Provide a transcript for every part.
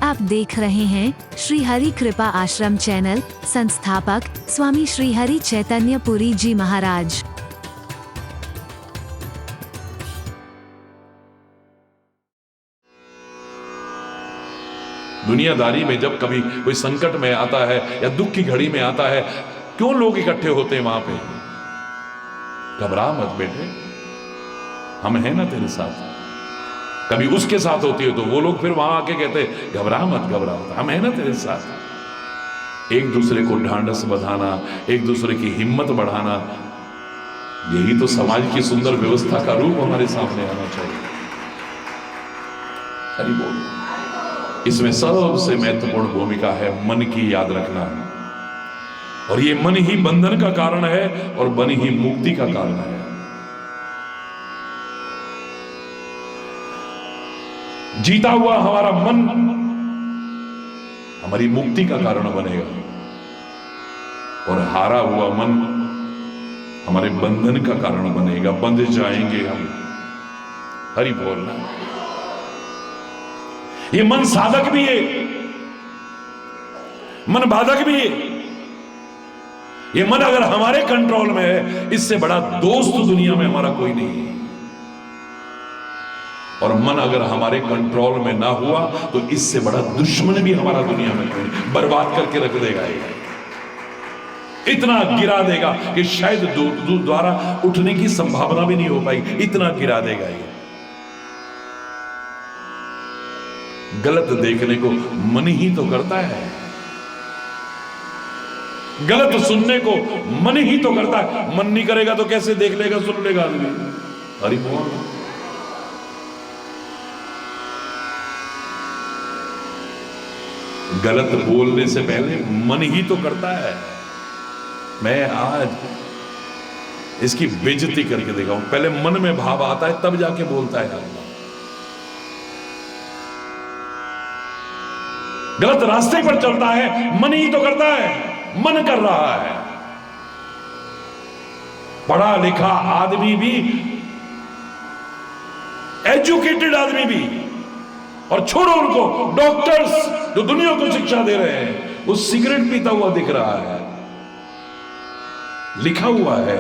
आप देख रहे हैं श्री हरि कृपा आश्रम चैनल। संस्थापक स्वामी श्री हरि चैतन्य पुरी जी महाराज। दुनियादारी में जब कभी कोई संकट में आता है या दुख की घड़ी में आता है, क्यों लोग इकट्ठे होते हैं वहां पे? घबरा मत बेटे, हम हैं ना तेरे साथ। कभी उसके साथ होती है तो वो लोग फिर वहां आके कहते घबरा मत, हम हैं ना तेरे साथ। एक दूसरे को ढांढस बंधाना, एक दूसरे की हिम्मत बढ़ाना, यही तो समाज की सुंदर व्यवस्था का रूप हमारे सामने आना चाहिए। हरि बोल। इसमें सबसे महत्वपूर्ण भूमिका है मन की, याद रखना। और ये मन ही बंधन का कारण है और मन ही मुक्ति का कारण है। जीता हुआ हमारा मन हमारी मुक्ति का कारण बनेगा और हारा हुआ मन हमारे बंधन का कारण बनेगा। बंध जाएंगे हम। हरि बोलना। ये मन साधक भी है, मन बाधक भी है। ये मन अगर हमारे कंट्रोल में है, इससे बड़ा दोस्त दुनिया में हमारा कोई नहीं है। और मन अगर हमारे कंट्रोल में ना हुआ तो इससे बड़ा दुश्मन भी हमारा दुनिया में कोई नहीं। बर्बाद करके रख देगा ये, इतना गिरा देगा कि शायद दोबारा उठने की संभावना भी नहीं हो पाई, इतना गिरा देगा ये। गलत देखने को मन ही तो करता है, गलत सुनने को मन ही तो करता है। मन नहीं करेगा तो कैसे देख लेगा, सुन लेगा आदमी? हरि बोल। गलत बोलने से पहले मन ही तो करता है। मैं आज इसकी बेइज्जती करके देखा हूं। पहले मन में भाव आता है तब जाके बोलता है आदमी। गलत रास्ते पर चलता है, मन ही तो करता है, मन कर रहा है। पढ़ा लिखा आदमी भी, एजुकेटेड आदमी भी, और छोड़ो उनको, डॉक्टर्स जो दुनिया को शिक्षा दे रहे हैं, वो सिगरेट पीता हुआ दिख रहा है। लिखा हुआ है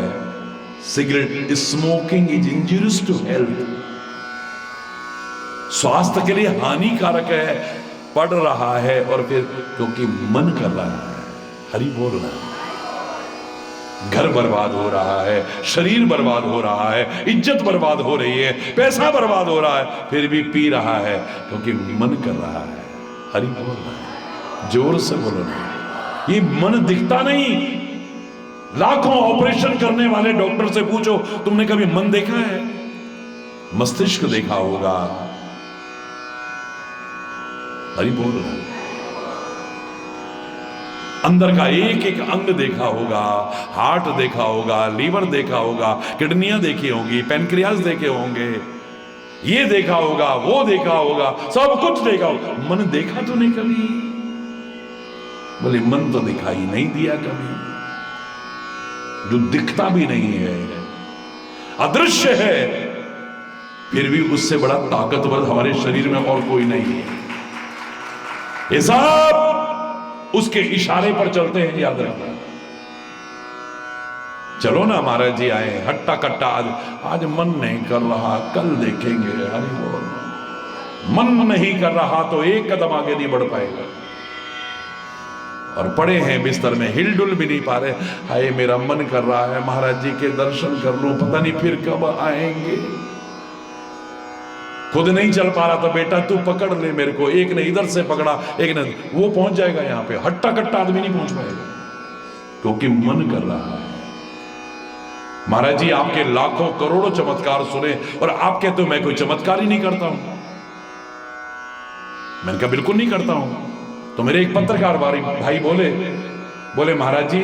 cigarette smoking is injurious to health, स्वास्थ्य के लिए हानिकारक है। पढ़ रहा है और फिर क्योंकि मन कर रहा है। हरि बोल रहा है। घर बर्बाद हो रहा है, शरीर बर्बाद हो रहा है, इज्जत बर्बाद हो रही है, पैसा बर्बाद हो रहा है, फिर भी पी रहा है क्योंकि मन कर रहा है। हरि बोल रहा है। जोर से बोलो ना। ये मन दिखता नहीं। लाखों ऑपरेशन करने वाले डॉक्टर से पूछो, तुमने कभी मन देखा है? मस्तिष्क देखा होगा। हरि बोल रहा है। अंदर का एक एक अंग देखा होगा, हार्ट देखा होगा, लीवर देखा होगा, किडनियां देखी होंगी, पैनक्रियाज देखे होंगे, ये देखा होगा, वो देखा होगा, सब कुछ देखा होगा। मन देखा तो नहीं कभी? बोले मन तो दिखाई नहीं दिया कभी। जो दिखता भी नहीं है, अदृश्य है, फिर भी उससे बड़ा ताकतवर हमारे शरीर में और कोई नहीं है। ये सब उसके इशारे पर चलते हैं, याद रखना। चलो ना महाराज जी आए, हट्टा कट्टा आज मन नहीं कर रहा, कल देखेंगे। हरि बोल। मन नहीं कर रहा तो एक कदम आगे नहीं बढ़ पाएगा। और पड़े हैं बिस्तर में, हिलडुल भी नहीं पा रहे। हाय मेरा मन कर रहा है महाराज जी के दर्शन कर लूं, पता नहीं फिर कब आएंगे। खुद नहीं चल पा रहा तो बेटा तू पकड़ ले मेरे को। एक ने इधर से पकड़ा, एक ने, वो पहुंच जाएगा यहां पे। हट्टा कट्टा आदमी नहीं पहुंच पाएगा क्योंकि मन कर रहा है। महाराज जी आपके लाखों करोड़ों चमत्कार सुने और आप कहते हो मैं कोई चमत्कार ही नहीं करता हूं। मैंने कहा बिल्कुल नहीं करता हूं। तो मेरे एक पत्रकार भाई बोले महाराज जी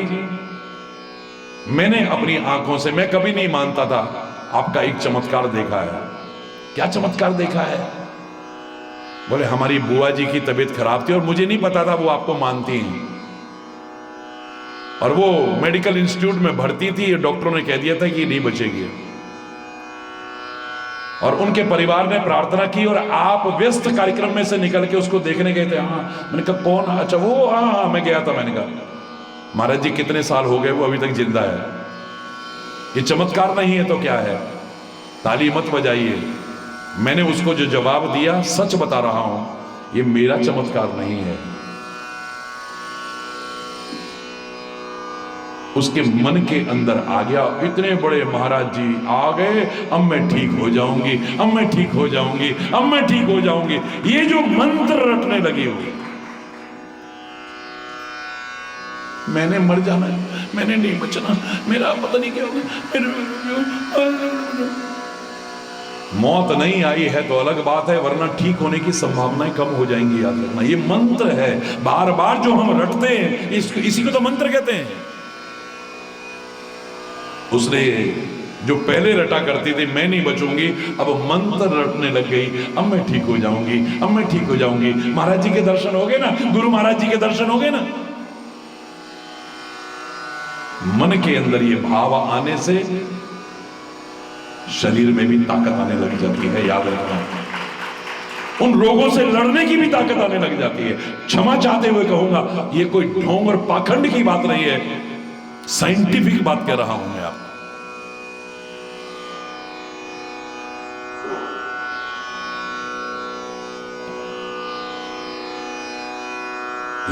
मैंने अपनी आंखों से, मैं कभी नहीं मानता था, आपका एक चमत्कार देखा है। क्या चमत्कार देखा है? बोले हमारी बुआ जी की तबीयत खराब थी और मुझे नहीं पता था वो आपको मानती हैं, और वो मेडिकल इंस्टीट्यूट में भर्ती थी। डॉक्टरों ने कह दिया था कि नहीं बचेगी। और उनके परिवार ने प्रार्थना की और आप व्यस्त कार्यक्रम में से निकल के उसको देखने गए थे। हाँ, मैंने कहा कौन? अच्छा वो, हाँ मैं गया था। मैंने कहा महाराज जी कितने साल हो गए, वो अभी तक जिंदा है। ये चमत्कार नहीं है तो क्या है? ताली मत बजाइए। मैंने उसको जो जवाब दिया, सच बता रहा हूं, ये मेरा चमत्कार नहीं है। उसके मन के अंदर आ गया, इतने बड़े महाराज जी आ गए, अब मैं ठीक हो जाऊंगी, अब मैं ठीक हो जाऊंगी, अब मैं ठीक हो जाऊंगी। ये जो मंत्र रटने लगी हुई, मैंने मर जाना है, मैंने नहीं बचना, मेरा पता नहीं क्या होगा। मौत नहीं आई है तो अलग बात है, वरना ठीक होने की संभावनाएं कम हो जाएंगी। याद रखना, ये मंत्र है बार बार जो हम रटते हैं, इसी को तो मंत्र कहते हैं। उसने जो पहले रटा करती थी मैं नहीं बचूंगी, अब मंत्र रटने लग गई, अब मैं ठीक हो जाऊंगी, अब मैं ठीक हो जाऊंगी। महाराज जी के दर्शन हो गए ना, गुरु महाराज जी के दर्शन हो गए ना। मन के अंदर ये भाव आने से शरीर में भी ताकत आने लग जाती है। याद रखना, उन रोगों से लड़ने की भी ताकत आने लग जाती है। क्षमा चाहते हुए कहूंगा, ये कोई ढोंग और पाखंड की बात नहीं है, साइंटिफिक बात कह रहा हूं मैं आपको।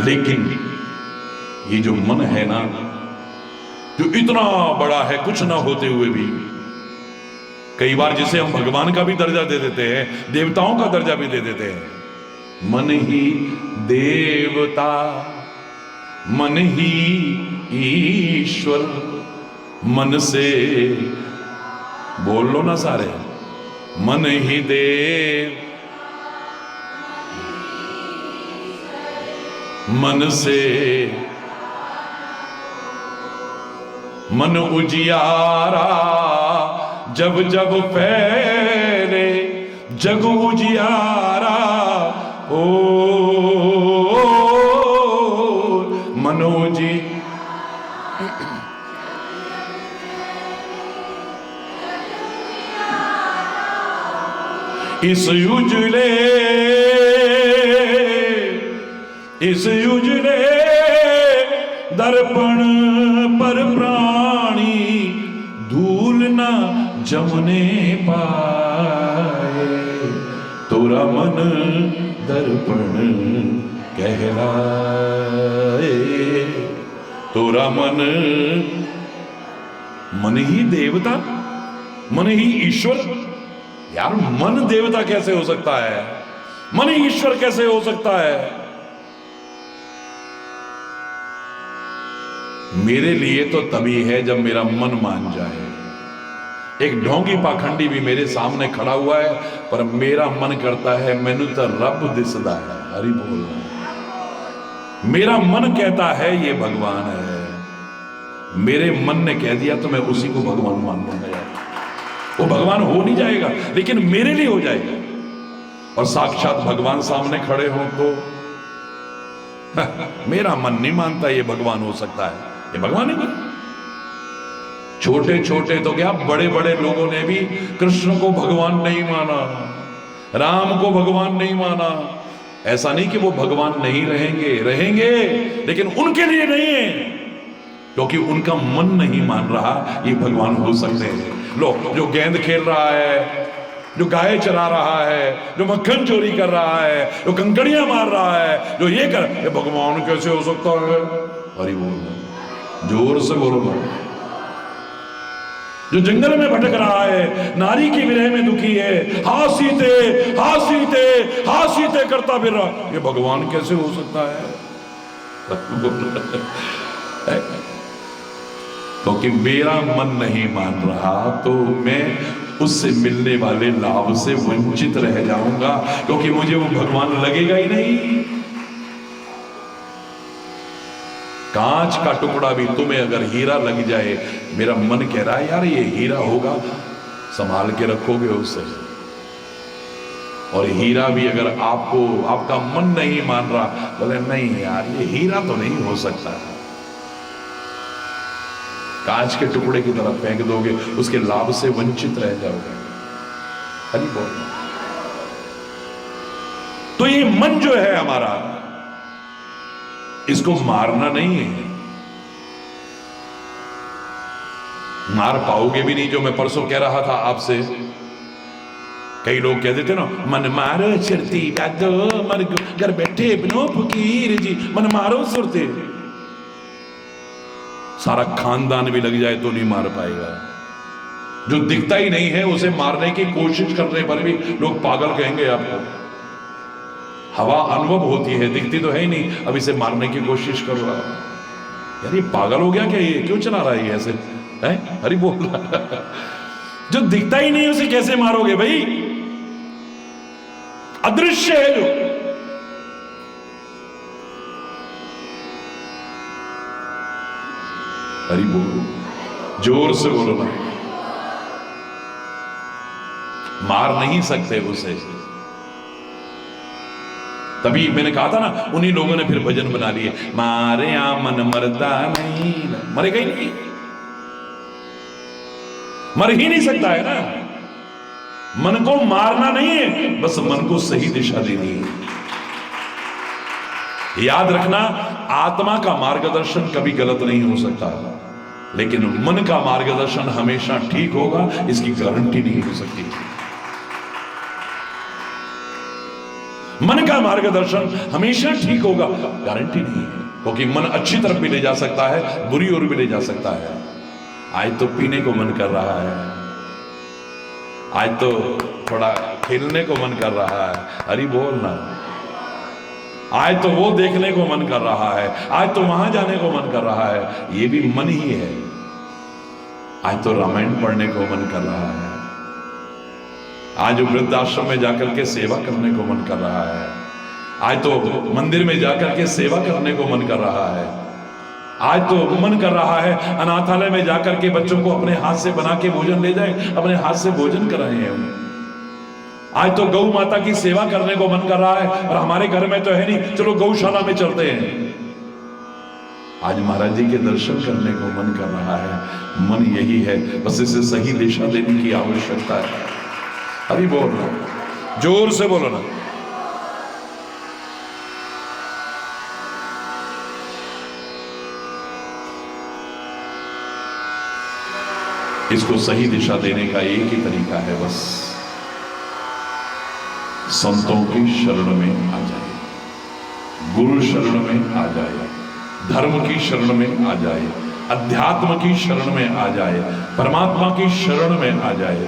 लेकिन ये जो मन है ना, जो इतना बड़ा है कुछ ना होते हुए भी, कई बार जिसे हम भगवान का भी दर्जा दे देते हैं, देवताओं का दर्जा भी दे देते हैं। मन ही देवता, मन ही ईश्वर, मन से बोल लो ना सारे, मन ही देव, मन से मन उजियारा, जब जब फैले जग उजियारा, ओ मनोजी। इस उजले, इस उजले दर्पण पर प्राणी धूल न जमने पाए, तोरा मन दर्पण कहलाए, तोरा मन। मन ही देवता, मन ही ईश्वर। यार मन देवता कैसे हो सकता है? मन ही ईश्वर कैसे हो सकता है? मेरे लिए तो तभी है जब मेरा मन मान जाए। एक ढोंगी पाखंडी भी मेरे सामने खड़ा हुआ है, पर मेरा मन करता है मैनू तो रब दिसदा है। हरि बोल। मेरा मन कहता है ये भगवान है, मेरे मन ने कह दिया तो मैं उसी को भगवान मान लूंगा। यार वो भगवान हो नहीं जाएगा, लेकिन मेरे लिए हो जाएगा। और साक्षात भगवान सामने खड़े हो तो मेरा मन नहीं मानता ये भगवान हो सकता है, ये भगवान है। छोटे छोटे तो क्या, बड़े बड़े लोगों ने भी कृष्ण को भगवान नहीं माना, राम को भगवान नहीं माना। ऐसा नहीं कि वो भगवान नहीं रहेंगे, रहेंगे, लेकिन उनके लिए नहीं है, क्योंकि उनका मन नहीं मान रहा ये भगवान हो सकते हैं। लो, जो गेंद खेल रहा है, जो गाय चरा रहा है, जो मक्खन चोरी कर रहा है, जो कंकड़ियां मार रहा है, जो ये कर, ये भगवान कैसे हो सकता है? हरि बोल, जोर से बोलो। जो जंगल में भटक रहा है, नारी की विरह में दुखी है, हा सीते हा सीते हा सीते करता फिर रहा, ये भगवान कैसे हो सकता है? क्योंकि मेरा मन नहीं मान रहा तो मैं उससे मिलने वाले लाभ से वंचित रह जाऊंगा, क्योंकि मुझे वो भगवान लगेगा ही नहीं। कांच का टुकड़ा भी तुम्हें अगर हीरा लग जाए, मेरा मन कह रहा है यार ये हीरा होगा, संभाल के रखोगे उसे। और हीरा भी अगर आपको, आपका मन नहीं मान रहा, बोले नहीं यार ये हीरा तो नहीं हो सकता, कांच के टुकड़े की तरफ फेंक दोगे, उसके लाभ से वंचित रह जाओगे। हरि बोल। तो ये मन जो है हमारा, इसको मारना नहीं है, मार पाओगे भी नहीं। जो मैं परसों कह रहा था आपसे, कई लोग कहते थे ना, मन मारो चरती दो मन घर बैठे बनो फकीर जी, मन मारो सुरते। सारा खानदान भी लग जाए तो नहीं मार पाएगा। जो दिखता ही नहीं है उसे मारने की कोशिश करने पर भी लोग पागल कहेंगे आपको। हवा अनुभव होती है, दिखती तो है ही नहीं, अब इसे मारने की कोशिश कर रहा। यार ये पागल हो गया क्या? ये क्यों चला रहा है ऐसे? है हरि बोल रहा। जो दिखता ही नहीं उसे कैसे मारोगे भाई? अदृश्य है जो। हरि बोलो, जोर से बोलो ना। मार नहीं सकते उसे। तभी मैंने कहा था ना, उन्हीं लोगों ने फिर भजन बना लिए, मारे आ मन मरदा नहीं, मरेगा ही नहीं, मर ही नहीं सकता है ना। मन को मारना नहीं है, बस मन को सही दिशा देनी है। याद रखना, आत्मा का मार्गदर्शन कभी गलत नहीं हो सकता, लेकिन मन का मार्गदर्शन हमेशा ठीक होगा, इसकी गारंटी नहीं हो सकती। मन का मार्गदर्शन हमेशा ठीक होगा, गारंटी नहीं है, क्योंकि मन अच्छी तरफ भी ले जा सकता है, बुरी ओर भी ले जा सकता है। आज तो पीने को मन कर रहा है, आज तो थोड़ा खेलने को मन कर रहा है, हरि बोल ना। आज तो वो देखने को मन कर रहा है, आज तो वहां जाने को मन कर रहा है, ये भी मन ही है। आज तो रामायण पढ़ने को मन कर रहा है, आज वृद्धाश्रम में जाकर के सेवा करने को मन कर रहा है, आज तो मंदिर में जाकर के सेवा करने को मन कर रहा है, आज तो मन कर रहा है अनाथालय में जाकर के बच्चों को अपने हाथ से बना के भोजन ले जाएं, अपने हाथ से भोजन कराएं हम। आज तो गौ माता की सेवा करने को मन कर रहा है, और हमारे घर में तो है नहीं, चलो गौशाला में चलते हैं। आज महाराज जी के दर्शन करने को मन कर रहा है। मन यही है, बस इसे सही दिशा देने की आवश्यकता है। अभी बोल रहा, जोर से बोलो ना। इसको सही दिशा देने का एक ही तरीका है, बस संतों की शरण में आ जाए, गुरु शरण में आ जाए, धर्म की शरण में आ जाए, अध्यात्म की शरण में आ जाए, परमात्मा की शरण में आ जाए।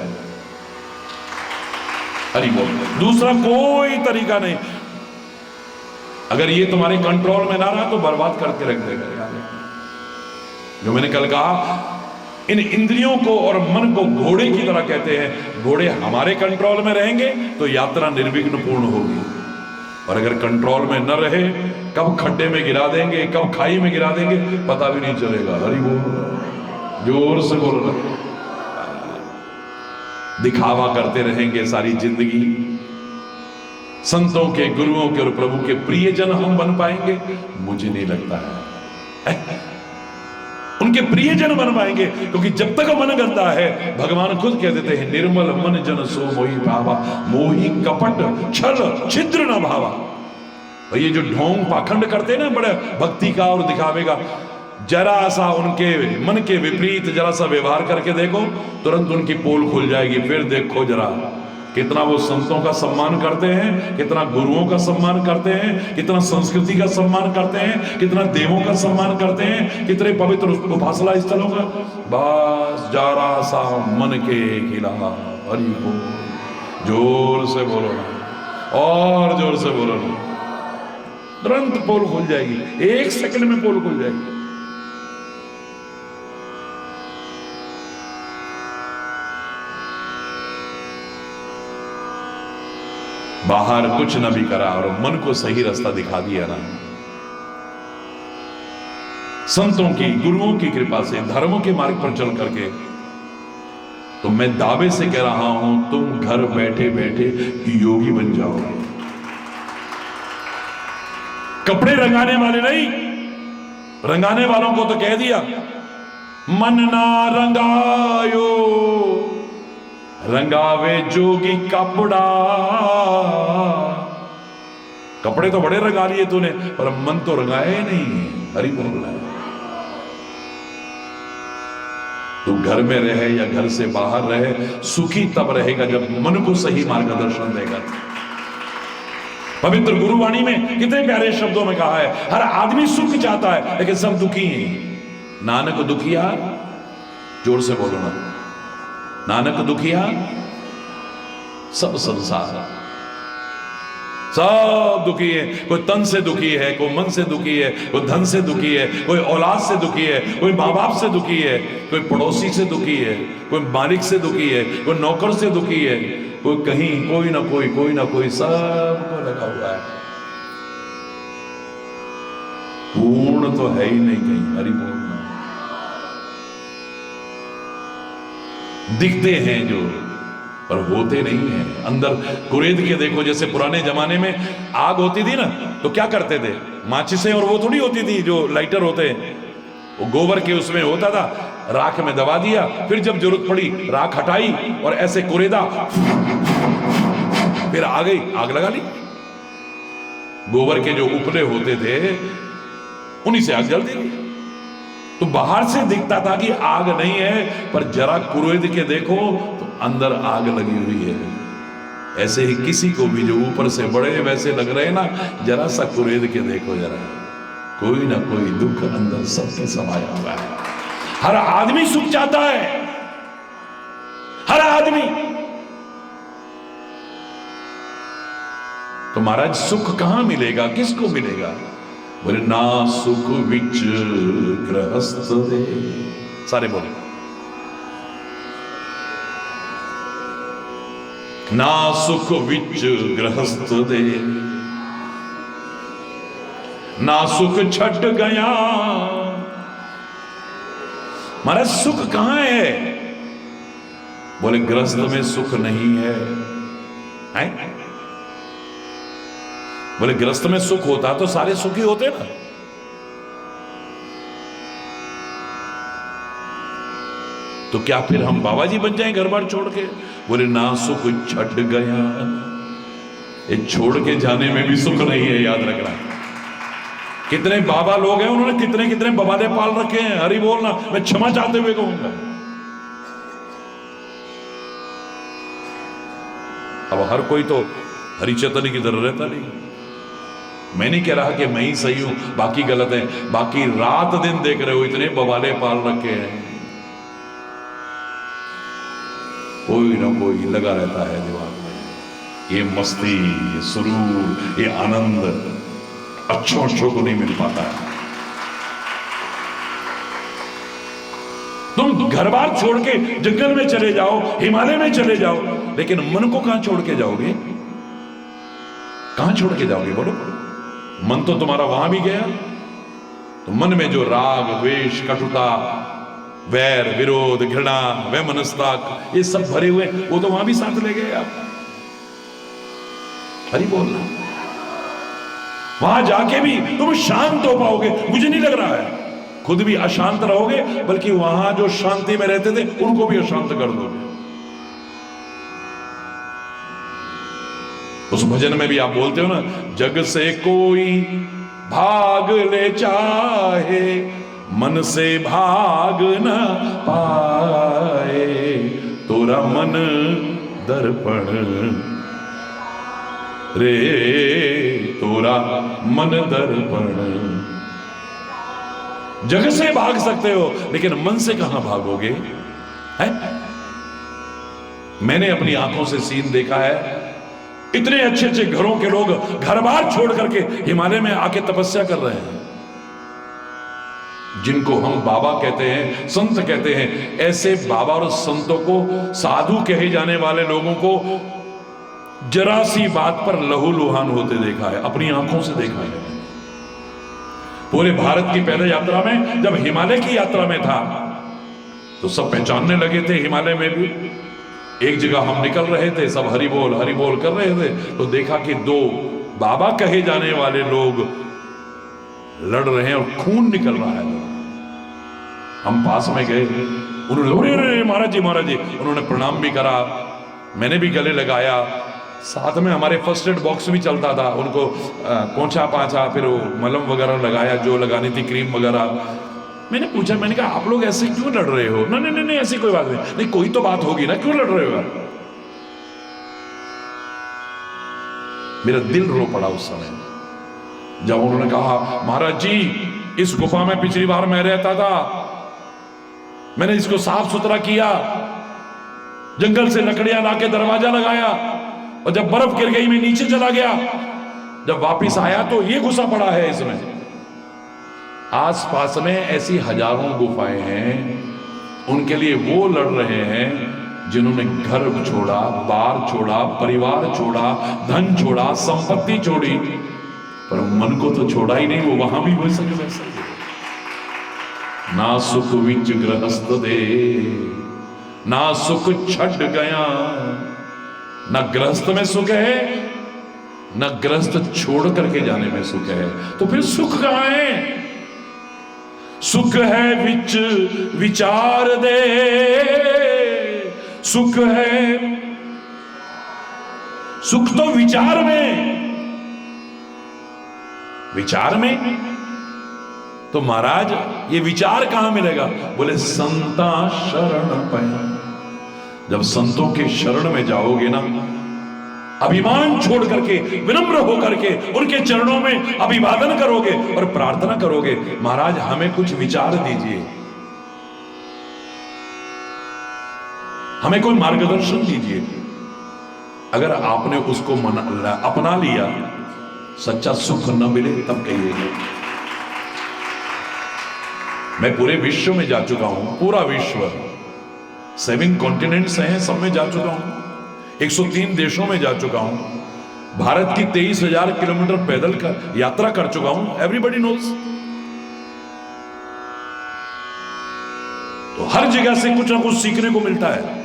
हरि बोल। दूसरा कोई तरीका नहीं। अगर ये तुम्हारे कंट्रोल में ना रहा तो बर्बाद करके रख देगा यार। जो मैंने कल कहा, इन इंद्रियों को और मन को घोड़े की तरह कहते हैं। घोड़े हमारे कंट्रोल में रहेंगे तो यात्रा निर्विघ्न पूर्ण होगी, और अगर कंट्रोल में न रहे, कब खड्डे में गिरा देंगे, कब खाई में गिरा देंगे, पता भी नहीं चलेगा। हरि बोल, जोर से बोलो। दिखावा करते रहेंगे सारी जिंदगी। संतों के, गुरुओं के और प्रभु के प्रियजन हम बन पाएंगे? मुझे नहीं लगता है उनके प्रियजन बन पाएंगे, क्योंकि जब तक मन गंदा है, भगवान खुद कह देते हैं, निर्मल मन जन सो मोहि भावा, मोहि कपट छल छिद्र न भावा। और ये जो ढोंग पाखंड करते हैं ना, बड़े भक्ति का और दिखावे का, जरा सा उनके मन के विपरीत जरा सा व्यवहार करके देखो, तुरंत उनकी पोल खुल जाएगी। फिर देखो जरा कितना वो संतों का सम्मान करते हैं, कितना गुरुओं का सम्मान करते हैं, कितना संस्कृति का सम्मान करते हैं, कितना देवों का सम्मान करते हैं, कितने पवित्र उपासना स्थलों का। बस जरा सा मन के खिलाफ। हरि बोल, जोर से बोलो ना, और जोर से बोलो ना। तुरंत पोल खुल जाएगी, 1 सेकंड में पोल खुल जाएगी। बाहर कुछ न भी करा और मन को सही रास्ता दिखा दिया ना, संतों की, गुरुओं की कृपा से, धर्मों के मार्ग पर चल करके, तो मैं दावे से कह रहा हूं, तुम घर बैठे बैठे योगी बन जाओगे। कपड़े रंगाने वाले नहीं, रंगाने वालों को तो कह दिया, मन ना रंगायो रंगावे जोगी कपड़ा। कपड़े तो बड़े रंगा लिए तूने, पर मन तो रंगाया ही नहीं। हरि बोल रहा है। तू घर में रहे या घर से बाहर रहे, सुखी तब रहेगा जब मन को सही मार्गदर्शन देगा। पवित्र गुरुवाणी में कितने प्यारे शब्दों में कहा है, हर आदमी सुख चाहता है लेकिन सब दुखी हैं। नानक दुखिया, जोर से बोलो ना, नानक दुखिया सब संसार, सब दुखी है। कोई तन से दुखी है, कोई मन से दुखी है, कोई धन से दुखी है, कोई औलाद से दुखी है, कोई माँ बाप से दुखी है, कोई पड़ोसी से दुखी है, कोई मालिक से दुखी है, कोई नौकर से दुखी है, कोई कहीं कोई ना कोई सबको लगा हुआ है। पूर्ण तो है ही नहीं कहीं। हरि बोल। दिखते हैं जो, पर होते नहीं हैं। अंदर कुरेद के देखो। जैसे पुराने जमाने में आग होती थी ना, तो क्या करते थे, माचिसें और वो थोड़ी होती थी जो लाइटर होते हैं, वो गोबर के उसमें होता था, राख में दबा दिया, फिर जब जरूरत पड़ी राख हटाई और ऐसे कुरेदा, फिर आ गई, आग लगा ली। गोबर के जो उपले होते थे उन्हीं से आग जलती थी। तो बाहर से दिखता था कि आग नहीं है, पर जरा कुरेद के देखो तो अंदर आग लगी हुई है। ऐसे ही किसी को भी जो ऊपर से बड़े वैसे लग रहे हैं ना, जरा सा कुरेद के देखो, जरा कोई ना कोई दुख अंदर सबके समाया हुआ है। हर आदमी सुख चाहता है, हर आदमी। तो महाराज सुख कहां मिलेगा, किसको मिलेगा? बोले ना सुख विच गृहस्थ दे। सारे बोले ना सुख विच गृहस्थ दे, ना सुख छट गया। महाराज सुख कहां है? बोले गृहस्थ में सुख नहीं है। बोले गृहस्थ में सुख होता तो सारे सुखी होते ना। तो क्या फिर हम बाबा जी बन जाएं घर बार छोड़ के? बोले ना सुख छट गया। ये छोड़ के जाने में भी सुख नहीं है, याद रखना। कितने बाबा लोग हैं, उन्होंने कितने कितने बबाले पाल रखे हैं। हरि बोलना, मैं क्षमा चाहते हुए कहूंगा। अब हर कोई तो हरि चैतन्य की तरह रहता नहीं। मैं नहीं कह रहा कि मैं ही सही हूं बाकी गलत है। बाकी रात दिन देख रहे हो इतने बवाले पाल रखे हैं, कोई ना कोई लगा रहता है दिमाग में। ये मस्ती, ये सुरूर, ये आनंद अच्छों को नहीं मिल पाता है। तुम घर बार छोड़ के जंगल में चले जाओ, हिमालय में चले जाओ, लेकिन मन को कहां छोड़ के जाओगे? कहां छोड़ के जाओगे बोलो? मन तो तुम्हारा वहां भी गया। तो मन में जो राग, द्वेष, कटुता, वैर, विरोध, घृणा, वैमनस्ता, ये सब भरे हुए, वो तो वहां भी साथ ले गए आप। हरि बोलना। वहां जाके भी तुम शांत हो पाओगे? मुझे नहीं लग रहा है। खुद भी अशांत रहोगे, बल्कि वहां जो शांति में रहते थे उनको भी अशांत कर दोगे। उस भजन में भी आप बोलते हो ना, जग से कोई भाग ले चाहे, मन से भाग न पाए, तोरा मन दर्पण रे, तोरा मन दर्पण। जग से भाग सकते हो, लेकिन मन से कहां भागोगे? है? मैंने अपनी आंखों से सीन देखा है। इतने अच्छे अच्छे घरों के लोग घर बार छोड़ करके हिमालय में आके तपस्या कर रहे हैं, जिनको हम बाबा कहते हैं, संत कहते हैं। ऐसे बाबा और संतों को, साधु कहे जाने वाले लोगों को जरा सी बात पर लहूलुहान होते देखा है, अपनी आंखों से देखा है। पूरे भारत की पहले यात्रा में, जब हिमालय की यात्रा में था, तो सब पहचानने लगे थे हिमालय में भी। एक जगह हम निकल रहे थे, सब हरि बोल कर रहे थे, तो देखा कि दो बाबा कहे जाने वाले लोग लड़ रहे हैं और खून निकल रहा है। हम पास में गए, उन्होंने महाराज जी, उन्होंने प्रणाम भी करा, मैंने भी गले लगाया, साथ में हमारे फर्स्ट एड बॉक्स भी चलता था, उनको पोंछा पाछा, फिर वो मलहम वगैरह लगाया जो लगानी थी, क्रीम वगैरह। मैंने पूछा, मैंने कहा आप लोग ऐसे क्यों लड़ रहे हो? नहीं नहीं नहीं, ऐसी कोई बात नहीं। नहीं, कोई तो बात होगी ना, क्यों लड़ रहे हो? मेरा दिल रो पड़ा उस समय जब उन्होंने कहा, महाराज जी इस गुफा में पिछली बार मैं रहता था, मैंने इसको साफ सुथरा किया, जंगल से लकड़ियां लाके दरवाजा लगाया, और जब बर्फ गिर गई मैं नीचे चला गया, जब वापिस आया तो ये घुसा पड़ा है इसमें। आसपास में ऐसी हजारों गुफाएं हैं, उनके लिए वो लड़ रहे हैं जिन्होंने घर छोड़ा, बार छोड़ा, परिवार छोड़ा, धन छोड़ा, संपत्ति छोड़ी, पर मन को तो छोड़ा ही नहीं। वो वहां भी हो सके वैसे। ना सुख विच गृहस्थ दे, ना सुख छट गया। ना गृहस्थ में सुख है, ना गृहस्थ छोड़ करके जाने में सुख है, तो फिर सुख कहां है? सुख है विच विचार दे, सुख है, सुख तो विचार में, विचार में। तो महाराज ये विचार कहां मिलेगा? बोले संता शरण पया। जब संतों के शरण में जाओगे ना, अभिमान छोड़ करके, विनम्र होकर के उनके चरणों में अभिवादन करोगे और प्रार्थना करोगे, महाराज हमें कुछ विचार दीजिए, हमें कोई मार्गदर्शन दीजिए। अगर आपने उसको अपना लिया, सच्चा सुख न मिले तब कहिएगा। मैं पूरे विश्व में जा चुका हूं, पूरा विश्व, 7 कॉन्टिनेंट्स हैं, सब में जा चुका हूं, 103 देशों में जा चुका हूं, भारत की 23,000 किलोमीटर पैदल का यात्रा कर चुका हूं। Everybody knows. तो हर जगह से कुछ ना कुछ सीखने को मिलता है।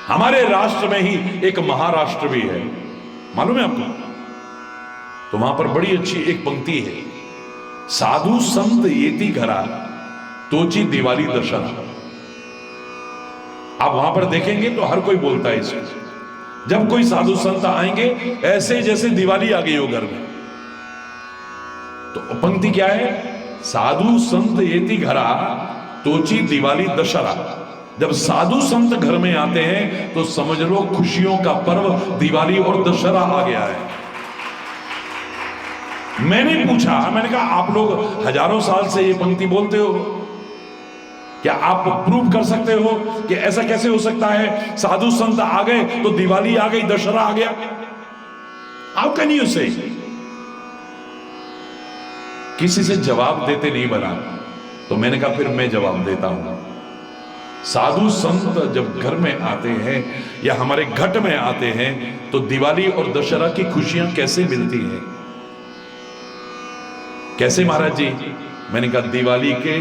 हमारे राष्ट्र में ही एक महाराष्ट्र भी है, मालूम है आपको? तो वहां पर बड़ी अच्छी एक पंक्ति है, साधु संत येती घरा तोची दिवाली दशहरा। आप वहां पर देखेंगे तो हर कोई बोलता है इसको। जब कोई साधु संत आएंगे, ऐसे जैसे दिवाली आ गई हो घर में। तो पंक्ति क्या है? साधु संत येती घरा तोची दिवाली दशहरा। जब साधु संत घर में आते हैं तो समझ लो खुशियों का पर्व दिवाली और दशहरा आ गया है। मैंने पूछा, मैंने कहा आप लोग हजारों साल से ये पंक्ति बोलते हो, क्या आप प्रूव कर सकते हो कि ऐसा कैसे हो सकता है? साधु संत आ गए तो दिवाली आ गई, दशहरा आ गया। हाउ कैन यू से? किसी से जवाब देते नहीं बना। तो मैंने कहा फिर मैं जवाब देता हूं। साधु संत जब घर में आते हैं या हमारे घट में आते हैं तो दिवाली और दशहरा की खुशियां कैसे मिलती हैं? कैसे महाराज जी? मैंने कहा दिवाली के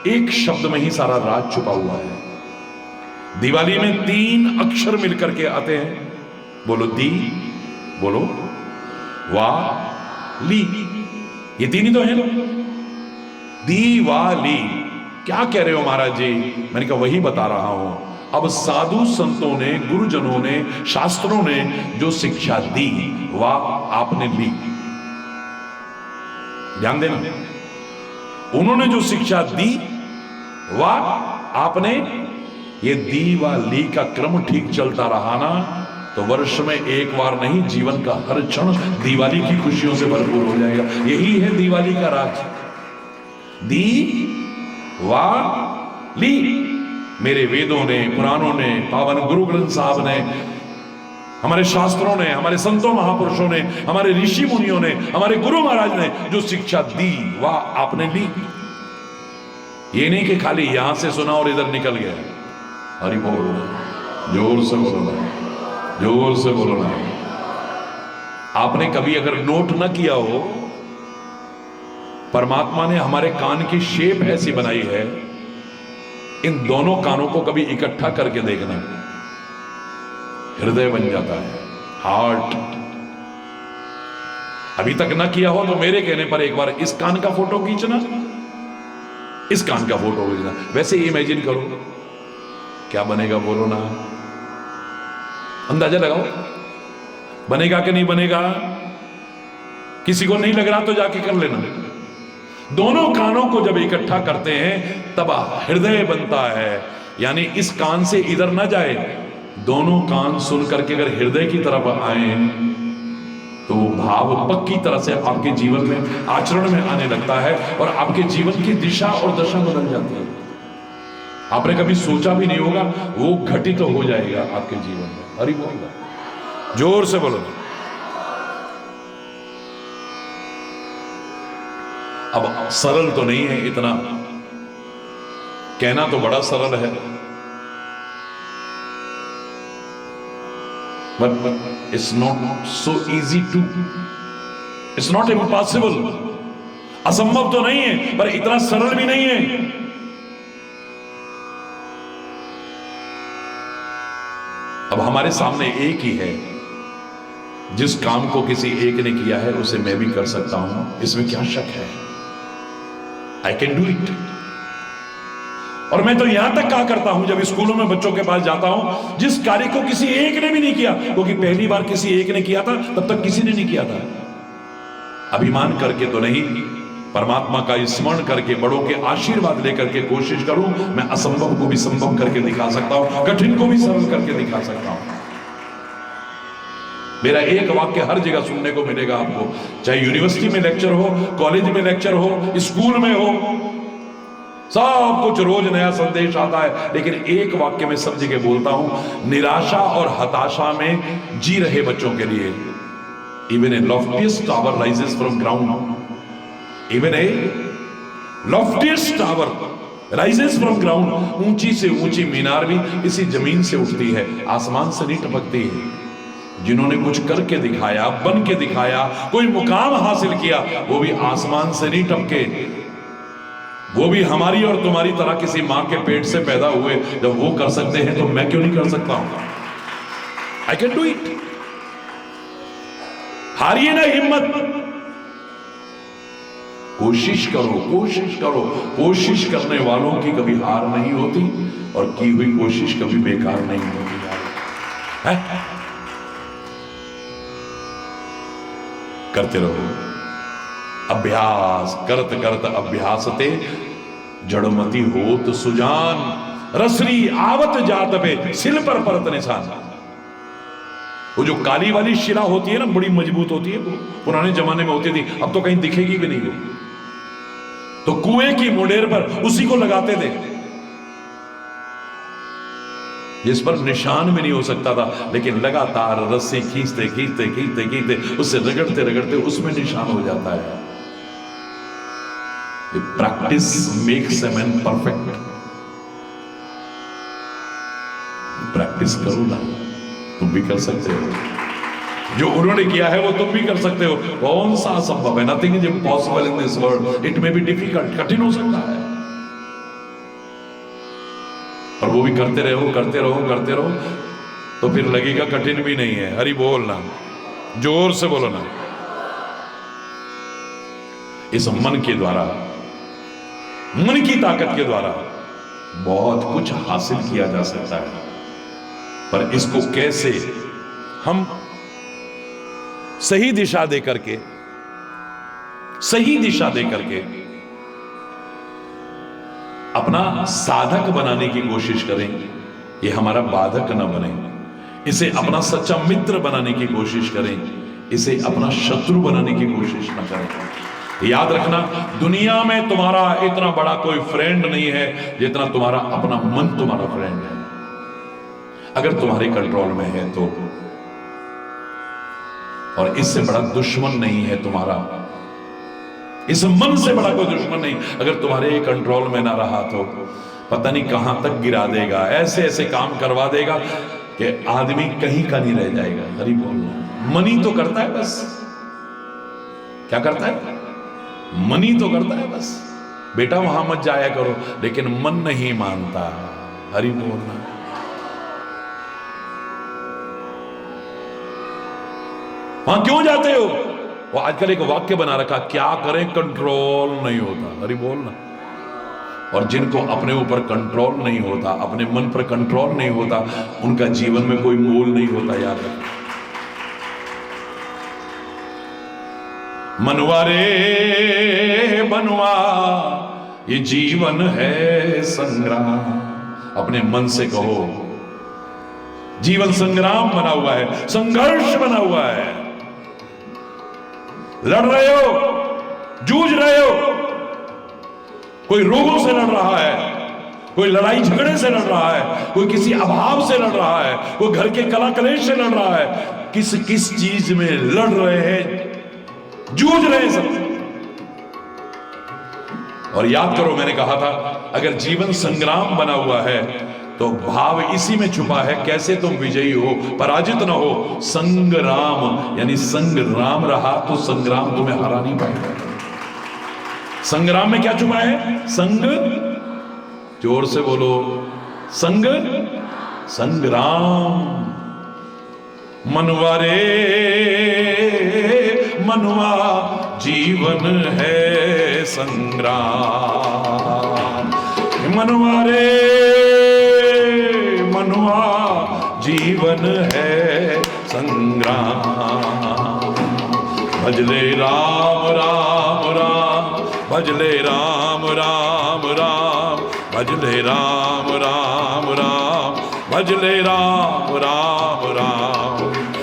एक शब्द में ही सारा राज छुपा हुआ है। दिवाली में 3 अक्षर मिलकर के आते हैं। बोलो दी, बोलो वा ली, ये 3 ही तो है ना। दिवाली। क्या कह रहे हो महाराज जी? मैंने कहा वही बता रहा हूं। अब साधु संतों ने, गुरुजनों ने, शास्त्रों ने जो शिक्षा दी वह आपने ली। ध्यान देना, उन्होंने जो शिक्षा दी वह आपने, ये दिवाली का क्रम ठीक चलता रहा ना तो वर्ष में एक बार नहीं, जीवन का हर क्षण दिवाली की खुशियों से भरपूर हो जाएगा। यही है दिवाली का राज। दिवाली मेरे वेदों ने, पुराणों ने, पावन गुरु ग्रंथ साहब ने, हमारे शास्त्रों ने, हमारे संतों महापुरुषों ने, हमारे ऋषि मुनियों ने, हमारे गुरु महाराज ने जो शिक्षा दी वह आपने ली। ये नहीं कि खाली यहां से सुना और इधर निकल गया। हरि बोल, जोर से बोलो ना, जोर से बोलो ना। आपने कभी अगर नोट ना किया हो, परमात्मा ने हमारे कान की शेप ऐसी बनाई है, इन दोनों कानों को कभी इकट्ठा करके देखना, हृदय बन जाता है, हार्ट। अभी तक ना किया हो तो मेरे कहने पर एक बार इस कान का फोटो खींचना, इस कान का फोटो खींचना, वैसे इमेजिन करो क्या बनेगा, बोलो ना। अंदाजा लगाओ, बनेगा कि नहीं बनेगा? किसी को नहीं लग रहा तो जाके कर लेना। दोनों कानों को जब इकट्ठा करते हैं तब हृदय बनता है, यानी इस कान से इधर ना जाए, दोनों कान सुन करके अगर हृदय की तरफ आए तो भाव पक्की तरह से आपके जीवन में आचरण में आने लगता है और आपके जीवन की दिशा और दशा बदल जाती है। आपने कभी सोचा भी नहीं होगा वो घटित तो हो जाएगा आपके जीवन में। हरि बोल, जोर से बोलो। अब सरल तो नहीं है इतना, कहना तो बड़ा सरल है, but it's not so easy to, it's not impossible, असंभव तो नहीं है पर इतना सरल भी नहीं है। अब हमारे सामने एक ही है, जिस काम को किसी एक ने किया है उसे मैं भी कर सकता हूं, इसमें क्या शक है? आई कैन डू इट। और मैं तो यहां तक कहा करता हूं, जब स्कूलों में बच्चों के पास जाता हूं, जिस कार्य को किसी एक ने भी नहीं किया, क्योंकि पहली बार किसी एक ने किया था तब तक किसी ने नहीं किया था, अभिमान करके तो नहीं, परमात्मा का स्मरण करके, बड़ों के आशीर्वाद लेकर के कोशिश करूं, मैं असंभव को भी संभव करके दिखा सकता हूं, कठिन को भी सरल करके दिखा सकता हूं। मेरा एक वाक्य हर जगह सुनने को मिलेगा आपको, चाहे यूनिवर्सिटी में लेक्चर हो, कॉलेज में लेक्चर हो, स्कूल में हो, सब कुछ रोज नया संदेश आता है, लेकिन एक वाक्य में सब जगह बोलता हूं, निराशा और हताशा में जी रहे बच्चों के लिए, even a loftiest tower rises from ground, even a loftiest tower rises from ground, ऊंची से ऊंची मीनार भी इसी जमीन से उठती है, आसमान से नहीं टपकती है। जिन्होंने कुछ करके दिखाया, बन के दिखाया, कोई मुकाम हासिल किया, वो भी आसमान से नहीं टपके, वो भी हमारी और तुम्हारी तरह किसी मां के पेट से पैदा हुए। जब वो कर सकते हैं तो मैं क्यों नहीं कर सकता हूं? I can do it. हारिए ना हिम्मत, कोशिश करो, कोशिश करो। कोशिश करने वालों की कभी हार नहीं होती और की हुई कोशिश कभी बेकार नहीं होती है? करते रहो, अभ्यास करत करत अभ्यासते जड़मती होत सुजान, रसरी आवत जात पे सिल पर परत निशान। वो जो काली वाली शिला होती है ना, बड़ी मजबूत होती है, वो पुराने जमाने में होती थी, अब तो कहीं दिखेगी भी नहीं वो। तो कुएं की मुंडेर पर उसी को लगाते थे, जिस पर निशान भी नहीं हो सकता था, लेकिन लगातार रस्सी खींचते खींचते खींचते खींचते उससे रगड़ते रगड़ते उसमें निशान हो जाता है। Practice makes a man perfect. Practice करो ना, तुम भी कर सकते हो। जो उन्होंने किया है वो तुम भी कर सकते हो। कौन सा असंभव है? Nothing is impossible in this world. It may be difficult, कठिन हो सकता है, और वो भी करते रहो करते रहो करते रहो, तो फिर लगेगा कठिन भी नहीं है। हरि बोलना, जोर से बोलो ना। इस मन के द्वारा, मन की ताकत के द्वारा बहुत कुछ हासिल किया जा सकता है, पर इसको कैसे हम सही दिशा दे करके, सही दिशा दे करके अपना साधक बनाने की कोशिश करें, ये हमारा बाधक न बने। इसे अपना सच्चा मित्र बनाने की कोशिश करें, इसे अपना शत्रु बनाने की कोशिश न करें। याद रखना, दुनिया में तुम्हारा इतना बड़ा कोई फ्रेंड नहीं है जितना तुम्हारा अपना मन तुम्हारा फ्रेंड है, अगर तुम्हारे कंट्रोल में है तो। और इससे बड़ा दुश्मन नहीं है तुम्हारा, इस मन से बड़ा कोई दुश्मन नहीं, अगर तुम्हारे कंट्रोल में ना रहा तो पता नहीं कहां तक गिरा देगा, ऐसे ऐसे काम करवा देगा कि आदमी कहीं का नहीं रह जाएगा। हरि बोलना। मनी तो करता है बस, क्या करता है? मनी तो करता है बस, बेटा वहां मत जाया करो, लेकिन मन नहीं मानता। हरि बोलना। वहां क्यों जाते हो? वो आजकल एक वाक्य बना रखा, क्या करें कंट्रोल नहीं होता। हरि बोलना। और जिनको अपने ऊपर कंट्रोल नहीं होता, अपने मन पर कंट्रोल नहीं होता, उनका जीवन में कोई मोल नहीं होता। याद रखो, मनवा रे मनवा, ये जीवन है संग्राम। अपने मन से कहो, जीवन संग्राम बना हुआ है, संघर्ष बना हुआ है। लड़ रहे हो, जूझ रहे हो, कोई रोगों से लड़ रहा है, कोई लड़ाई झगड़े से लड़ रहा है, कोई किसी अभाव से लड़ रहा है, कोई घर के कला कलेश से लड़ रहा है। किस किस चीज में लड़ रहे हैं, जूझ रहे हैं सब। और याद करो, मैंने कहा था अगर जीवन संग्राम बना हुआ है तो भाव इसी में छुपा है, कैसे तुम विजयी हो, पराजित ना हो। संग्राम यानी संग्राम रहा तो संग्राम तुम्हें हरा नहीं पाएगा। संग्राम में क्या छुपा है? संग, जोर से बोलो, संग संग्राम। मनवा रे मनवा, जीवन है संग्राम। मनवा रे मनवा, जीवन है संग्राम। भजले राम राम राम, भजले राम राम राम, भजले राम राम राम, भजले राम राम राम,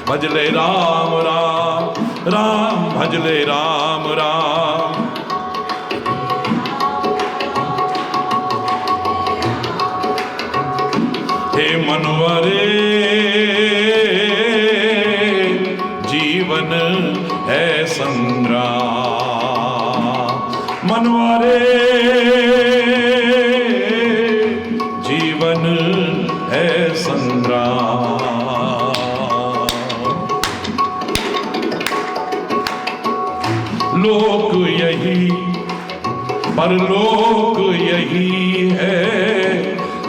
भजले राम राम राम, भजले राम राम। हे मनवा रे, जीवन है संग्राम। मनवा रे, जीवन है संग्राम। लोक यही परलोक यही है,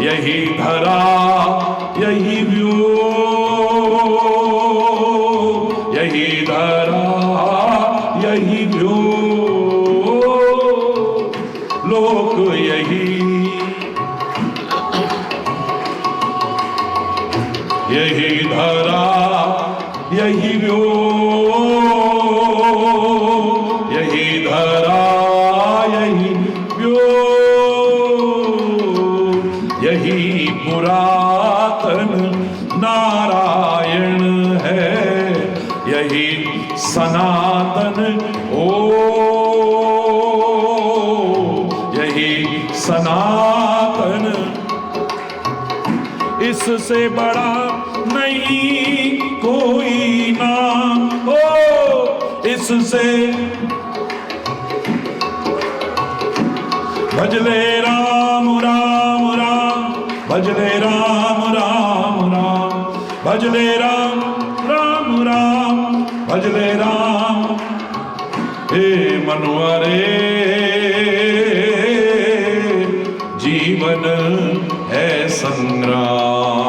यही धरा यही व्यू, यही धरा यही व्यू। लोक यही यही धरा यही व्यू, यही धरा यही व्यू। यही पुरातन नारायण है, यही सनातन ओ, यही सनातन। इससे बड़ा नहीं कोई नाम हो, इससे भजले राम राम राम, भजले राम राम राम, भजले राम राम राम, भजले राम। हे मनवा रे, जीवन है संग्राम।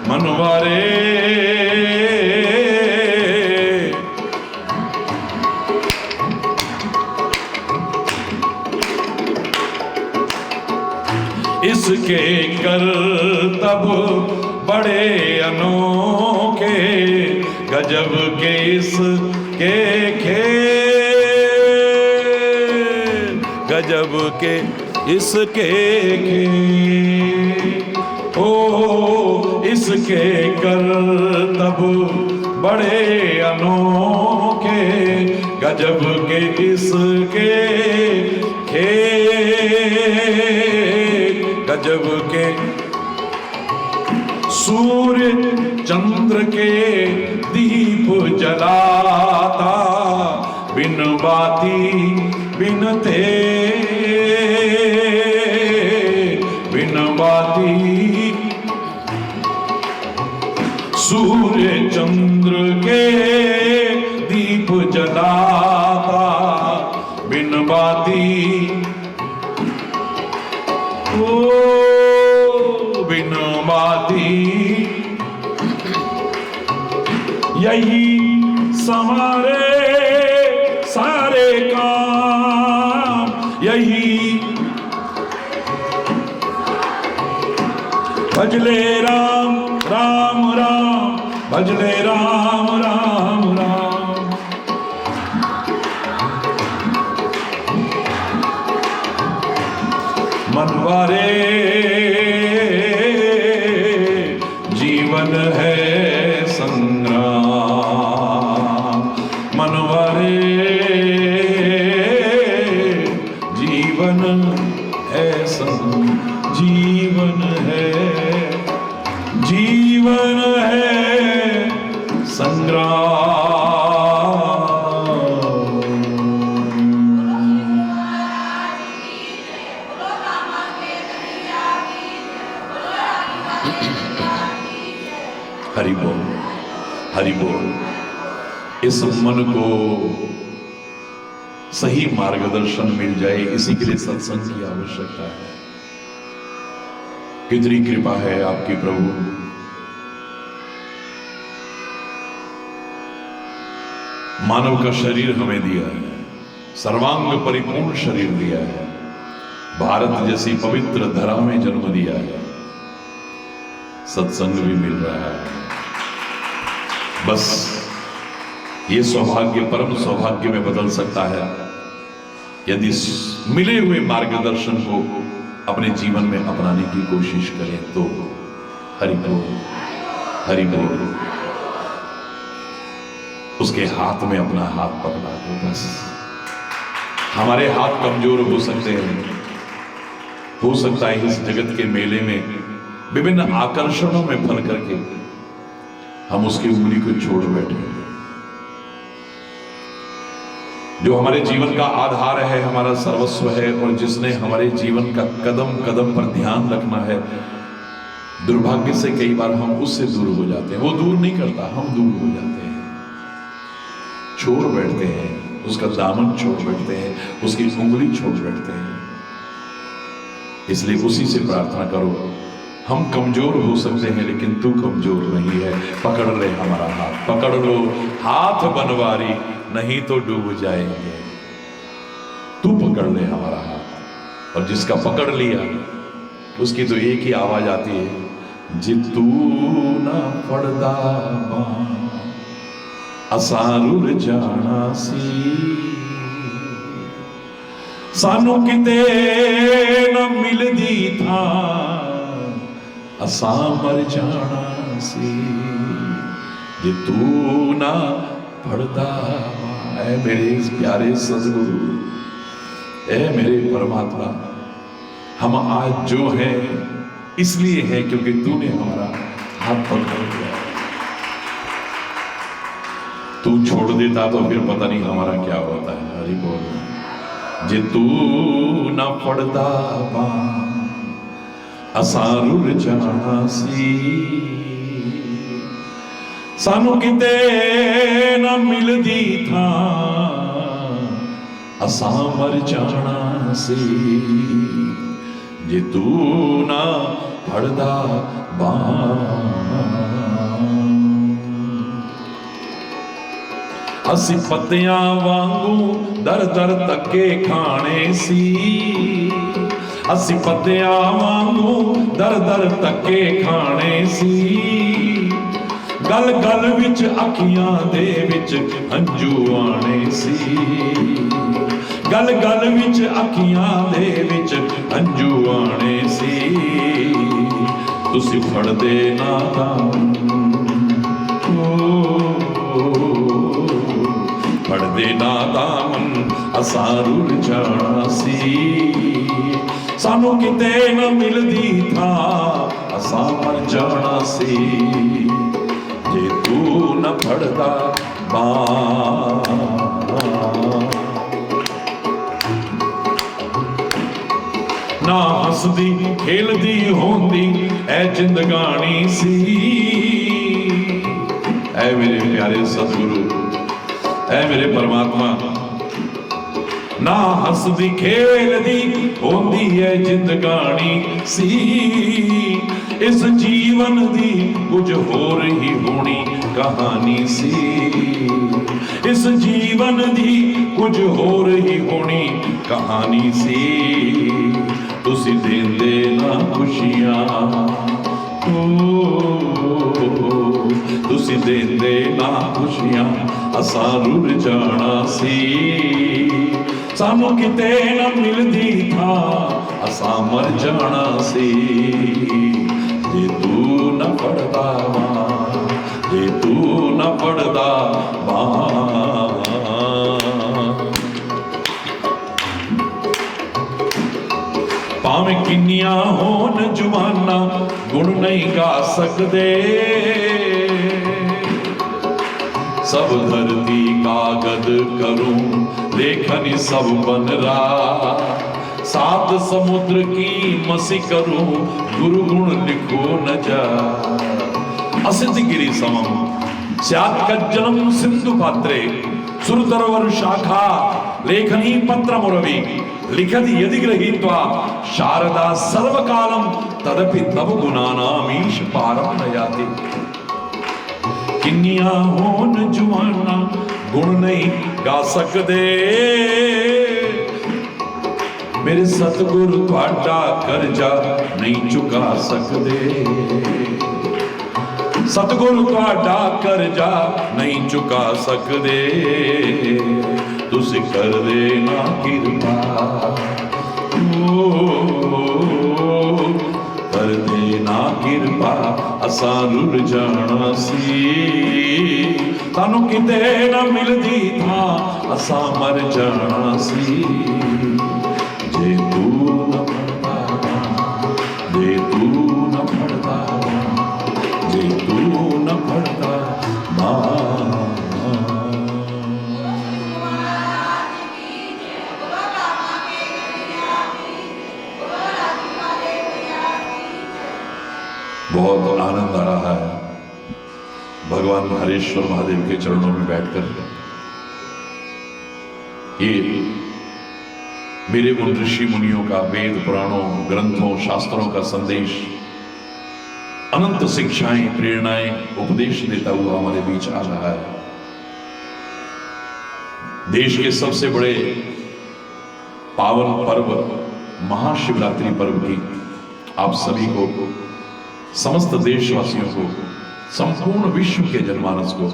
मनवा रे, इसके करतब बड़े अनोखे, गजब के इसके खेल, गजब के इसके खेल। ओ इसके करतब बड़े अनोखे, गजब के इसके खेल, गजब के। सूर्य चंद्र के दीप जलाता, बिन बाती बिन तेल, बिन बाती। सूर्य चंद्र के दीप जलाता, बिन बाती ओ, बिन बाती। यही संवारे सारे काम, यही भजले राम राम राम, भजले राम राम राम। मनवारे जीवन है संग्राम, मनवारे जीवन है जीवन है, जीवन है संग्राम। हरि बोल, हरि बोल। इस मन को सही मार्गदर्शन मिल जाए, इसी के लिए सत्संग की आवश्यकता है। कितनी कृपा है आपकी प्रभु। मानव का शरीर हमें दिया है, सर्वांग परिपूर्ण शरीर दिया है, भारत जैसी पवित्र धरा में जन्म दिया है, सत्संग भी मिल रहा है। बस ये सौभाग्य परम सौभाग्य में बदल सकता है यदि मिले हुए मार्गदर्शन को अपने जीवन में अपनाने की कोशिश करें तो। हरि बोल, हरि बोल। उसके हाथ में अपना हाथ पकड़ा दो बस। हमारे हाथ कमजोर हो सकते हैं, हो सकता है इस जगत के मेले में विभिन्न आकर्षणों में फल करके हम उसकी उंगली को छोड़ बैठे। जो हमारे जीवन का आधार है, हमारा सर्वस्व है, और जिसने हमारे जीवन का कदम कदम पर ध्यान रखना है, दुर्भाग्य से कई बार हम उससे दूर हो जाते हैं। वो दूर नहीं करता, हम दूर हो जाते हैं, छोड़ बैठते हैं, उसका दामन छोड़ बैठते हैं, उसकी उंगली छोड़ बैठते हैं। इसलिए उसी से प्रार्थना करो। हम कमजोर हो सकते हैं लेकिन तू कमजोर नहीं है। पकड़ ले हमारा हाथ, पकड़ लो हाथ बनवारी, नहीं तो डूब जाएंगे। तू पकड़ ले हमारा हाथ। और जिसका पकड़ लिया उसकी तो एक ही आवाज आती है, जितू ना पड़दा असारुर जाना सी, सानू किते न मिलदी था असा मर जाना सी, जे तू ना पड़दा। ऐ मेरे प्यारे सदगुरु, ऐ मेरे परमात्मा, हम आज जो हैं इसलिए है क्योंकि तूने हमारा हाथ पकड़ लिया। तू छोड़ देता तो फिर पता नहीं हमारा क्या होता है। हरि बोल। जे तू ना पड़दा असारुर जाना सी, सानू किते ना मिलदी था असा मर जाना सी, जे तू ना पड़दा असी पत्तियां वांगू दर दर धक्के खाने सी, असी पत्तियां वांगू दर दर धक्के खाने सी, गल गल विच अखियां दे विच हंजू आने सी, गल गल विच अखियां दे विच हंजू आने सी, तुसी फड़दे ना फड़दे ना दामन असारुर जाना सी, सानू किते न मिलदी था असा मर जाना सी, जे तू न फड़दा ना हसदी खेलदी होंदी ऐ जिंदगानी सी। ऐ मेरे प्यारे सतगुरु, ऐ मेरे परमात्मा, ना हसदी खेलदी होंदी है जिंदगानी सी, इस जीवन दी कुछ होर ही होनी कहानी सी, इस जीवन दी कुछ होर ही होनी कहानी सी, तुसी देंदे ना खुशियां तुसी देंदे ना खुशियां असां रुल जाना सी, सानू किते न मिलदी था असां मर जाना सी। जे तू न पढ़दा मां, जे तू न पढ़दा मां, भावें किन्नियां होन जुबाना गुण नहीं गा सकदे। सब धरती कागज करूं लेखन सब बन रहा, सात समुद्र की मसी करूं गुरु गुण लिखो न जा। असित गिरी समम स्यात् कज्जलम सिंधु पात्रे सुरतरवर शाखा लेखनी पत्र मुरवी लिखति यदि गृहीत्वा शारदा सर्वकालम तदपि तव गुणानामीश पारम न याति। किन्नियां होन जुआना गुण नहीं गा सकदे, मेरे सतगुरु तुहाडा करजा नहीं चुका सकदे। सतगुरु तुहाडा करजा नहीं चुका सकदे, तुसी कर देना किरपा, कर देना किरपा असां रुल जाना सी। तानू किते ना मिलदी था असां मर जाना सी। जे तू न पढ़दा, जे तू न पढ़दा, जे तू न पढ़दा मां। बहुत आनंद आ रहा है भगवान हरेश्वर महादेव के चरणों में बैठकर। ये मेरे उन ऋषि मुनियों का वेद पुराणों ग्रंथों शास्त्रों का संदेश, अनंत शिक्षाएं प्रेरणाएं उपदेश देता हुआ हमारे बीच आ रहा है। देश के सबसे बड़े पावन पर्व महाशिवरात्रि पर्व की आप सभी को, समस्त देशवासियों को, संपूर्ण विश्व के जनमानस को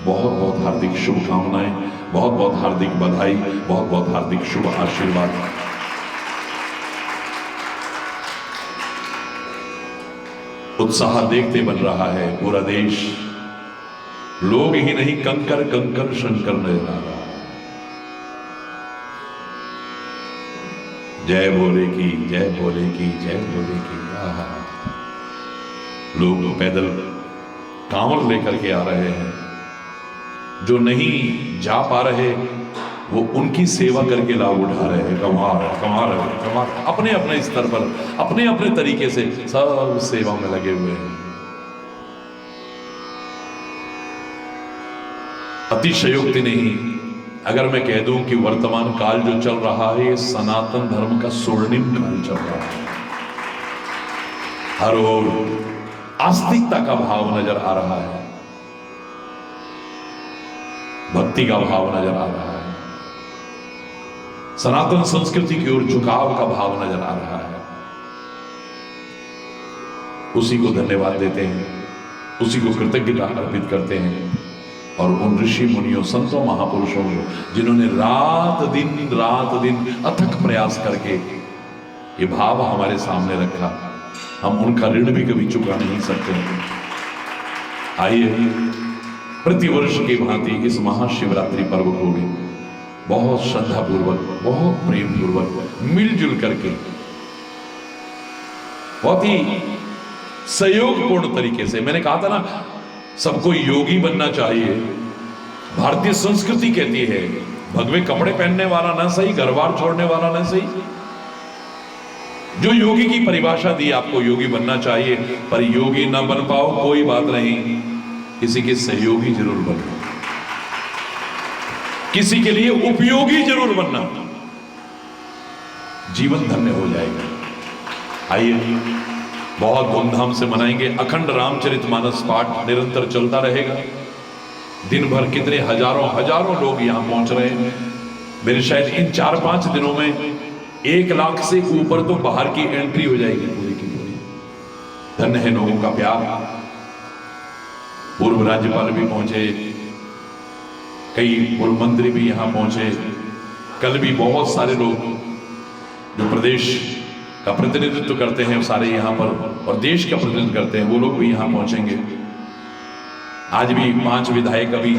बहुत बहुत हार्दिक शुभकामनाएं, बहुत बहुत हार्दिक बधाई, बहुत बहुत हार्दिक शुभ आशीर्वाद। उत्साह देखते बन रहा है पूरा देश, लोग ही नहीं कंकर कंकर शंकर नजर आ रहा है। जय भोले की, जय भोले की, जय भोले की। लोग पैदल कांवड़ लेकर के आ रहे हैं, जो नहीं जा पा रहे वो उनकी सेवा करके लाभ उठा रहे हैं। कमाल अपने अपने स्तर पर अपने अपने तरीके से सब सेवा में लगे हुए हैं। अतिशयोक्ति नहीं अगर मैं कह दूं कि वर्तमान काल जो चल रहा है ये सनातन धर्म का स्वर्णिम काल चल रहा है। हर ओर आस्तिकता का भाव नजर आ रहा है, भक्ति का भाव नजर आ रहा है, सनातन संस्कृति की ओर झुकाव का भाव नजर आ रहा है। उसी को धन्यवाद देते हैं, उसी को कृतज्ञता अर्पित करते हैं और उन ऋषि मुनियों संतों महापुरुषों को जिन्होंने रात दिन अथक प्रयास करके ये भाव हमारे सामने रखा, हम उनका ऋण भी कभी चुका नहीं सकते। आइए प्रतिवर्ष की भांति इस महाशिवरात्रि पर्व को भी बहुत श्रद्धा पूर्वक, बहुत प्रेम पूर्वक, मिलजुल करके, बहुत ही सहयोगपूर्ण तरीके से, मैंने कहा था ना सबको योगी बनना चाहिए। भारतीय संस्कृति कहती है भगवे कपड़े पहनने वाला ना सही, घर बार छोड़ने वाला ना सही। जो योगी की परिभाषा दी आपको योगी बनना चाहिए, पर योगी ना बन पाओ कोई बात नहीं, किसी के सहयोगी जरूर बनना, किसी के लिए उपयोगी जरूर बनना, जीवन धन्य हो जाएगा। आइए बहुत धूमधाम से मनाएंगे। अखंड रामचरितमानस पाठ निरंतर चलता रहेगा। दिन भर कितने हजारों लोग यहां पहुंच रहे हैं। मेरे शायद इन 4-5 दिनों में 1 लाख से ऊपर तो बाहर की एंट्री हो जाएगी पूरी की पूरी। धन्य है लोगों का प्यार। पूर्व राज्यपाल भी पहुंचे, कई पूर्व मंत्री भी यहां पहुंचे, कल भी बहुत सारे लोग जो प्रदेश का प्रतिनिधित्व करते हैं सारे यहां पर और देश का प्रतिनिधित्व करते हैं वो लोग भी यहां पहुंचेंगे। आज भी 5 विधायक अभी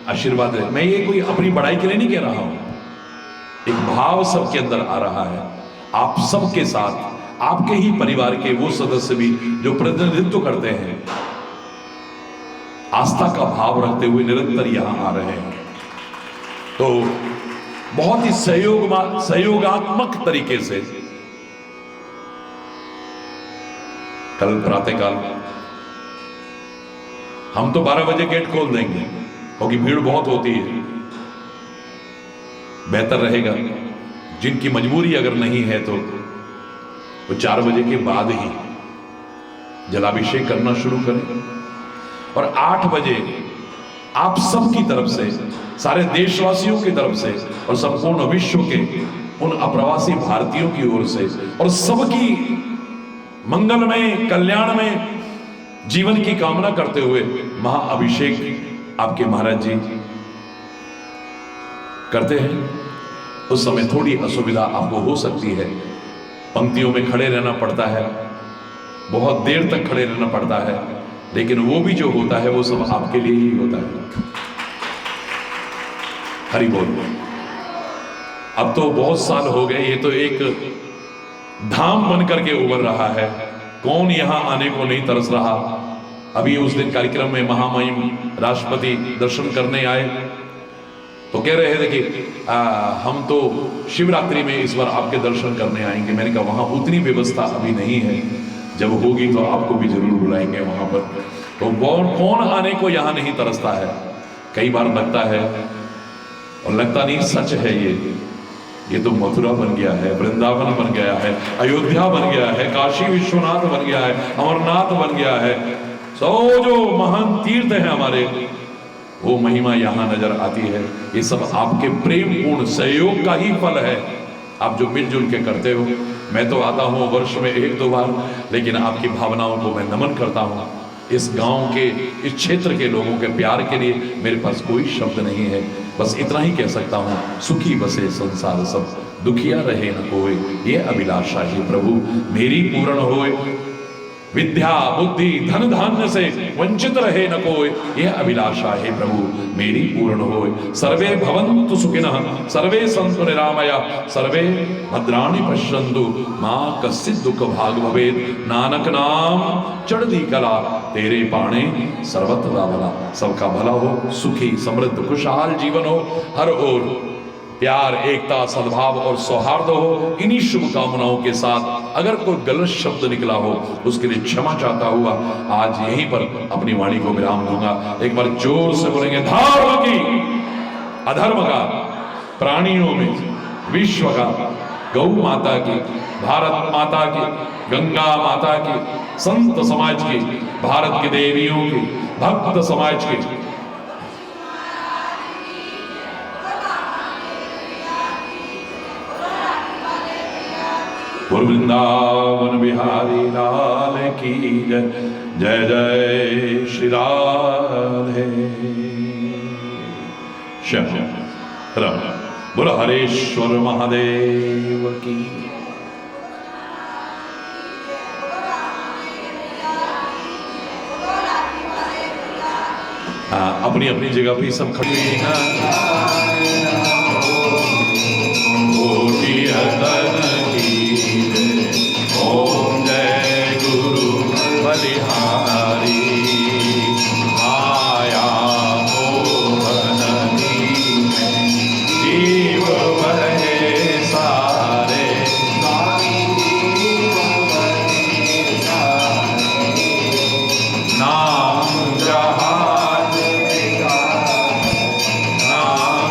आशीर्वाद है। मैं ये कोई अपनी बड़ाई के लिए नहीं कह रहा हूं, एक भाव सबके अंदर आ रहा है। आप सबके साथ आपके ही परिवार के वो सदस्य भी जो प्रतिनिधित्व करते हैं आस्था का भाव रखते हुए निरंतर यहां आ रहे हैं। तो बहुत ही सहयोगात्मक तरीके से कल प्रातःकाल हम तो 12 बजे गेट खोल देंगे क्योंकि भीड़ बहुत होती है। बेहतर रहेगा जिनकी मजबूरी अगर नहीं है तो वो 4 बजे के बाद ही जलाभिषेक करना शुरू करें और 8 बजे आप सबकी तरफ से, सारे देशवासियों की तरफ से और संपूर्ण विश्व के उन अप्रवासी भारतीयों की ओर से और सबकी मंगल में, कल्याण में जीवन की कामना करते हुए महाअभिषेक आपके महाराज जी करते हैं। उस समय थोड़ी असुविधा आपको हो सकती है, पंक्तियों में खड़े रहना पड़ता है, बहुत देर तक खड़े रहना पड़ता है, लेकिन वो भी जो होता है वो सब आपके लिए ही होता है। हरि बोल। अब तो बहुत साल हो गए, ये तो एक धाम बन करके उभर रहा है। कौन यहां आने को नहीं तरस रहा। अभी उस दिन कार्यक्रम में महामहिम राष्ट्रपति दर्शन करने आए तो कह रहे थे कि हम तो शिवरात्रि में इस बार आपके दर्शन करने आएंगे। मैंने कहा वहां उतनी व्यवस्था अभी नहीं है, जब होगी तो आपको भी जरूर बुलाएंगे वहां पर। तो कौन आने को यहां नहीं तरसता है। कई बार लगता है और लगता नहीं, सच है ये तो मथुरा बन गया है, वृंदावन बन गया है, अयोध्या बन गया है, काशी विश्वनाथ बन गया है, अमरनाथ बन गया है। सो जो महान तीर्थ है हमारे, वो महिमा यहाँ नजर आती है। ये सब आपके प्रेम पूर्ण सहयोग का ही फल है। आप जो मिलजुल के करते हो। मैं तो आता हूँ वर्ष में 1-2 बार, लेकिन आपकी भावनाओं को मैं नमन करता हूँ। इस गांव के, इस क्षेत्र के लोगों के प्यार के लिए मेरे पास कोई शब्द नहीं है। बस इतना ही कह सकता हूँ, सुखी बसे संसार सब, दुखिया रहे न कोई, ये अभिलाषा ही प्रभु मेरी पूर्ण होए। विद्या बुद्धि धन धान्य से वंचित रहे न कोई, यह अभिलाषा है प्रभु मेरी पूर्ण होए। सर्वे भवन्तु सुखिनः, सर्वे सन्तु निरामया, सर्वे भद्राणि पश्यन्तु, मां कश्चित् दुख भाग भवेत्। नानक नाम चढ़दी कला, तेरे पाणे सर्वत्र भला। सबका भला हो, सुखी समृद्ध खुशहाल जीवन हो, हर ओर प्यार, एकता, सद्भाव और सौहार्द हो। इन्हीं शुभकामनाओं के साथ अगर कोई गलत शब्द निकला हो उसके लिए क्षमा चाहता हुआ आज यहीं पर अपनी वाणी को विराम दूंगा। एक बार जोर से बोलेंगे, धर्म की, अधर्म का, प्राणियों में, विश्व का, गौ माता की, भारत माता की, गंगा माता की, संत समाज की, भारत की देवियों की, भक्त समाज की, वृंदावन बिहारी लाल की जय। जय जय श्री राधे श्याम। बोलो हरेश्वर महादेव की। अपनी अपनी जगह पे सब खड़े ओम जय गुरु बलिहारी। माया मोहन जीव बहे सारे, नाम जहाज नाम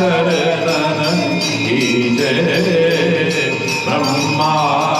चरणन की जय ब्रह्मा